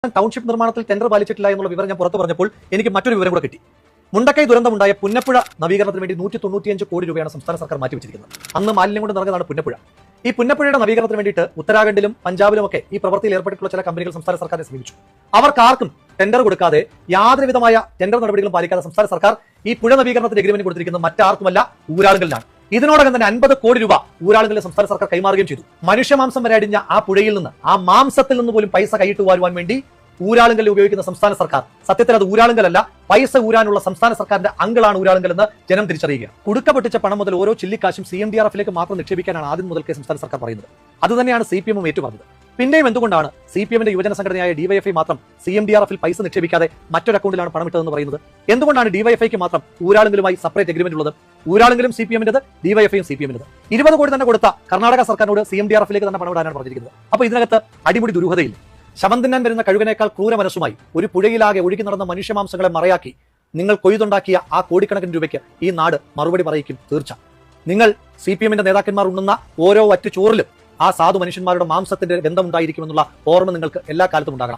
Township നിർമ്മാണത്തിൽ tender പാലിച്ചിട്ടില്ല എന്നുള്ള വിവരം ഞാൻ പുറത്തു പറഞ്ഞപ്പോൾ എനിക്ക് മറ്റൊരു വിവരം കൂടെ കിട്ടി. മുണ്ടക്കൈ ദുരന്തമുണ്ടായ പുന്നപ്പുഴ നവീകരണത്തിന് വേണ്ടി 195 കോടി രൂപയാണ് സംസ്ഥാന സർക്കാർ മാറ്റിവെച്ചിരിക്കുന്നത്. അന്ന് മാലിന്യം കൊണ്ട് നിറഞ്ഞതാണ് പുന്നപ്പുഴ. ഈ പുന്നപ്പുഴയുടെ നവീകരണത്തിന് വേണ്ടിയിട്ട് ഉത്തരാഖണ്ഡിലും പഞ്ചാബിലും ഒക്കെ ഈ പ്രവൃത്തിയിൽ ഏർപ്പെട്ടിട്ടുള്ള ചില കമ്പനികൾ സംസ്ഥാന സർക്കാരിനെ സമീപിച്ചു. അവർക്കാർക്കും ടെൻഡർ കൊടുക്കാതെ യാതൊരു വിധമായ ടെൻഡർ നടപടികളും പാലിക്കാതെ സംസ്ഥാന സർക്കാർ ഈ പുഴ നവീകരണത്തിന് എഗ്രിമെന്റ് കൊടുത്തിരിക്കുന്നത് മറ്റാർക്കുമല്ല, ഊരാളുകളിലാണ്. ഇതിനോടകം തന്നെ 50 കോടി രൂപ ഊരാളുകളിൽ സംസ്ഥാന സർക്കാർ കൈമാറുകയും ചെയ്തു. മനുഷ്യമാംസം വരെ അടിഞ്ഞ ആ പുഴയിൽ നിന്ന്, ആ മാംസത്തിൽ നിന്ന് പോലും പൈസ കൈയിട്ട് വാരുവാൻ വേണ്ടി ഊരാളുങ്കൽ ഉപയോഗിക്കുന്ന സംസ്ഥാന സർക്കാർ സത്യത്തിൽ അത് ഊരാളുങ്കലല്ല, പൈസ ഊരാനുള്ള സംസ്ഥാന സർക്കാരിന്റെ അങ്കിളാണ് ഊരാളുങ്കൽ എന്ന് ജനം തിരിച്ചറിയുക. കുടുക്ക പൊട്ടിച്ച പണം മുതൽ ഓരോ ചില്ലിക്കാശും CMDRFിലേക്ക് മാത്രം നിക്ഷേപിക്കാനാണ് ആദ്യം മുതൽക്കേ സംസ്ഥാന സർക്കാർ പറയുന്നത്. അതുതന്നെയാണ് CPM ഏറ്റുപറഞ്ഞത്. പിന്നെയും എന്തുകൊണ്ടാണ് CPMന്റെ യുവജന സംഘടനയായ DYFI മാത്രം CMDRFിൽ പൈസ നിക്ഷേപിക്കാതെ മറ്റൊരു അക്കൗണ്ടിലാണ് പണമിട്ടതെന്ന് പറയുന്നത്? എന്തുകൊണ്ടാണ് DYFIക്ക് മാത്രം ഊരാളുങ്കലുമായി സെപ്പറേറ്റ് എഗ്രിമെന്റ് ഉള്ളത്? ഊരാളുങ്കലും CPMന്റേത്, DYFIയും CPMന്റേത്. 20 കോടി തന്നെ കൊടുത്ത കർണാടക സർക്കാരിനോട് CMDRFിലേക്ക് തന്നെ പണമിടാനാണ് പറഞ്ഞിരിക്കുന്നത്. അപ്പോൾ ഇതിനകത്ത് അടിമുടി ദുരൂഹതയില്ല. ശവം തിന്നാൻ വരുന്ന കഴുകനേക്കാൾ ക്രൂര മനസ്സുമായി ഒരു പുഴയിലാകെ ഒഴുകി നടന്ന മനുഷ്യമാംസങ്ങളെ മറയാക്കി നിങ്ങൾ കൊയ്തുണ്ടാക്കിയ ആ കോടിക്കണക്കിന് രൂപയ്ക്ക് ഈ നാട് മറുപടി പറയിക്കും, തീർച്ച. നിങ്ങൾ CPMന്റെ നേതാക്കന്മാർ ഉണ്ണുന്ന ഓരോ വറ്റു ചോറിലും ആ സാധു മനുഷ്യന്മാരുടെ മാംസത്തിന്റെ ബന്ധമുണ്ടായിരിക്കുമെന്നുള്ള ഓർമ്മ നിങ്ങൾക്ക് എല്ലാ കാലത്തും ഉണ്ടാകണം.